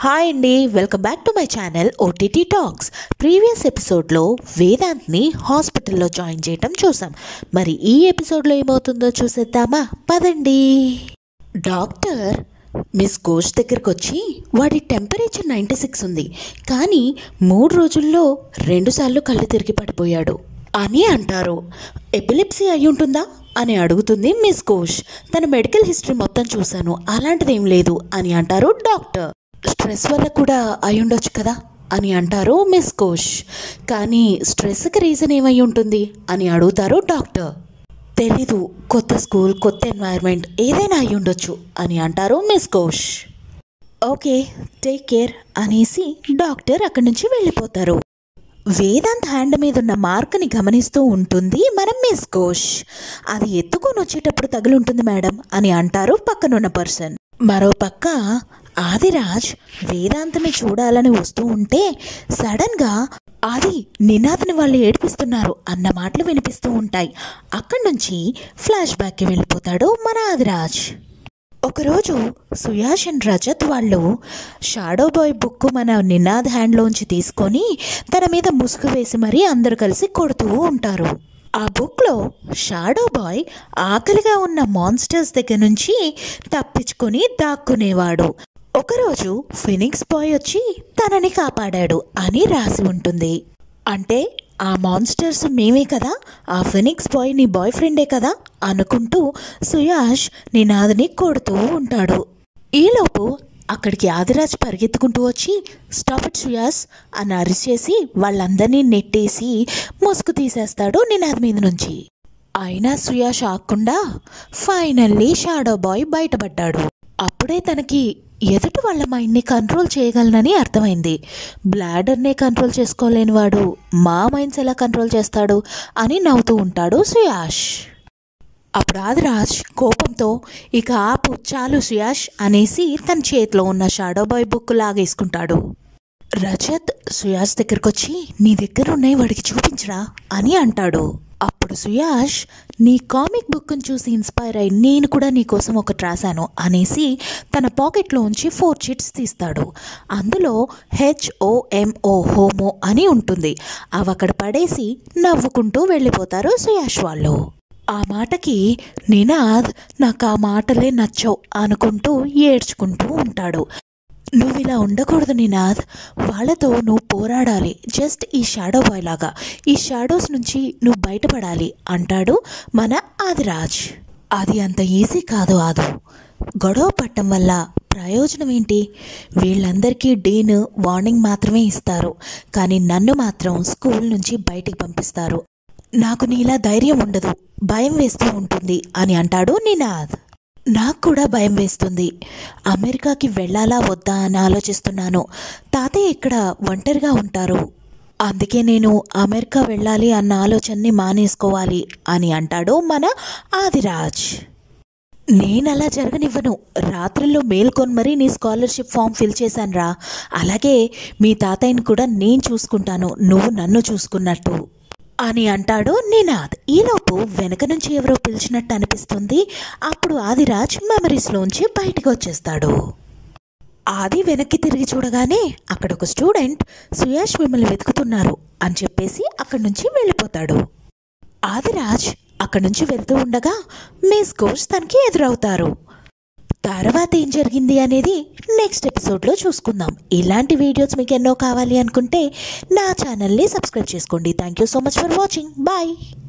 Hi అండి, welcome back to my channel OTT talks. Previous ఎపిసోడ్లో వేదాంత్ని హాస్పిటల్లో జాయిన్ చేయటం చూసాం. మరి ఈ ఎపిసోడ్లో ఏమవుతుందో చూసేద్దామా? పదండి. డాక్టర్ మిస్ ఘోష్ దగ్గరకు వచ్చి వాడి టెంపరేచర్ 96 ఉంది, కానీ 3 రోజుల్లో 2 సార్లు కళ్ళు తిరిగి పడిపోయాడు అని అంటారు. ఎపిలిప్సీ అయి ఉంటుందా అని అడుగుతుంది మిస్ ఘోష్. తన మెడికల్ హిస్టరీ మొత్తం చూశాను, అలాంటిదేం లేదు అని అంటారు డాక్టర్. స్ట్రెస్ వల్ల కూడా అయి ఉండొచ్చు కదా అని అంటారు మిస్ ఘోష్. కానీ స్ట్రెస్కి రీజన్ ఏమై ఉంటుంది అని అడుగుతారు డాక్టర్. తెలీదు, కొత్త స్కూల్, కొత్త ఎన్వైర్న్మెంట్, ఏదైనా అయి ఉండొచ్చు అని అంటారు miss Ghosh. Okay, take care అనేసి డాక్టర్ అక్కడి నుంచి వెళ్ళిపోతారు. వేదాంత్ హ్యాండ్ మీద ఉన్న మార్క్ని గమనిస్తూ ఉంటుంది మన మిస్ ఘోష్. అది ఎత్తుకొని వచ్చేటప్పుడు తగులుంటుంది మేడం అని అంటారు పక్కనున్న పర్సన్. మరో పక్క ఆదిరాజ్ వేదాంత్ని చూడాలని వస్తూ ఉంటే సడన్గా అది నినాద్ని వాళ్ళు ఏడిపిస్తున్నారు అన్న మాటలు వినిపిస్తూ ఉంటాయి. అక్కడి నుంచి ఫ్లాష్ బ్యాక్కి వెళ్ళిపోతాడు మన ఆదిరాజ్. ఒకరోజు సుయాష్ అండ్ రజత్ వాళ్ళు షాడో బాయ్ బుక్ మన నినాద్ హ్యాండ్లోంచి తీసుకొని తన మీద ముసుగు వేసి మరీ అందరూ కలిసి కొడుతూ ఉంటారు. ఆ బుక్లో షాడో బాయ్ ఆకలిగా ఉన్న మాన్స్టర్స్ దగ్గర నుంచి తప్పించుకొని దాక్కునేవాడు. ఒకరోజు ఫినిక్స్ బాయ్ వచ్చి తనని కాపాడాడు అని రాసి ఉంటుంది. అంటే ఆ మాన్స్టర్స్ మేమే కదా, ఆ ఫినిక్స్ బాయ్ నీ బాయ్ ఫ్రెండే కదా అనుకుంటూ సుయాష్ నినాద్ని కొడుతూ ఉంటాడు. ఈలోపు అక్కడికి ఆదిరాజ్ పరిగెత్తుకుంటూ వచ్చి స్టాప్ ఇట్ సుయాష్ అని అరిచేసి వాళ్ళందరినీ నెట్టేసి ముసుగు తీసేస్తాడు నినాద్ మీద నుంచి. అయినా సుయాష్ ఆగకుండా ఫైనల్లీ షాడో బాయ్ బయటపడ్డాడు. అప్పుడే తనకి ఎదుటి వాళ్ళ మైండ్ని కంట్రోల్ చేయగలనని అర్థమైంది. బ్లాడర్నే కంట్రోల్ చేసుకోలేని వాడు మా మైండ్స్ ఎలా కంట్రోల్ చేస్తాడు అని నవ్వుతూ ఉంటాడు సుయాష్. అప్పుడు ఆదిరాజ్ కోపంతో ఇక ఆపు, చాలు సుయాష్ అనేసి తన చేతిలో ఉన్న షాడో బాయ్ బుక్ లాగేసుకుంటాడు. రజత్ సుయాష్ దగ్గరకు వచ్చి నీ దగ్గర ఉన్నాయి వాడికి చూపించరా అని అంటాడు. అప్పుడు సుయాష్ నీ కామిక్ బుక్ని చూసి ఇన్స్పైర్ అయ్యి నేను కూడా నీకోసం ఒకటి రాశాను అనేసి తన పాకెట్లోంచి 4 షీట్స్ తీస్తాడు. అందులో HOMO హోమో అని ఉంటుంది. అవి అక్కడ పడేసి నవ్వుకుంటూ వెళ్ళిపోతారు సుయాష్ వాళ్ళు. ఆ మాటకి నినాద్ నాకు ఆ మాటలే నచ్చవు అనుకుంటూ ఏడ్చుకుంటూ ఉంటాడు. నువ్వు ఇలా ఉండకూడదు నినాద్, వాళ్ళతో నువ్వు పోరాడాలి, జస్ట్ ఈ షాడో బాయ్ లాగా, ఈ షాడోస్ నుంచి నువ్వు బయటపడాలి అంటాడు మన ఆదిరాజ్. అది అంత ఈజీ కాదు ఆదు, గొడవ పట్టడం వల్ల ప్రయోజనం ఏంటి? వీళ్ళందరికీ డీన్ వార్నింగ్ మాత్రమే ఇస్తారు, కానీ నన్ను మాత్రం స్కూల్ నుంచి బయటికి పంపిస్తారు. నాకు నీలా ధైర్యం ఉండదు, భయం వేస్తూ ఉంటుంది అని అంటాడు నినాద్. నాకు కూడా భయం వేస్తుంది, అమెరికాకి వెళ్ళాలా వద్దా అని ఆలోచిస్తున్నాను. తాతయ్య ఇక్కడ ఒంటరిగా ఉంటారు, అందుకే నేను అమెరికా వెళ్ళాలి అన్న ఆలోచనని మానేసుకోవాలి అని అంటాడు మన ఆదిరాజ్. నేనలా జరగనివ్వను, రాత్రుల్లో మేల్కొని మరీ నీ స్కాలర్షిప్ ఫామ్ ఫిల్ చేశాను రా, అలాగే మీ తాతయ్యని కూడా నేను చూసుకుంటాను, నువ్వు నన్ను చూసుకున్నట్టు అని అంటాడు నినాద్. ఈలోపు వెనక నుంచి ఎవరో పిలిచినట్టు అనిపిస్తుంది. అప్పుడు ఆదిరాజ్ మెమరీస్లోంచి బయటకు వచ్చేస్తాడు. ఆది వెనక్కి తిరిగి చూడగానే అక్కడ ఒక స్టూడెంట్ సుయాష్ మిమ్మల్ని వెతుకుతున్నారు అని చెప్పేసి అక్కడి నుంచి వెళ్ళిపోతాడు. ఆదిరాజ్ అక్కడి నుంచి వెళ్తూ ఉండగా మిస్ ఘోష్ తనకి ఎదురవుతారు. తర్వాత ఏం జరిగింది అనేది నెక్స్ట్ ఎపిసోడ్లో చూసుకుందాం. ఇలాంటి వీడియోస్ మీకు ఎన్నో కావాలి అనుకుంటే నా ఛానల్ని సబ్స్క్రైబ్ చేసుకోండి. Thank you so much for watching. Bye.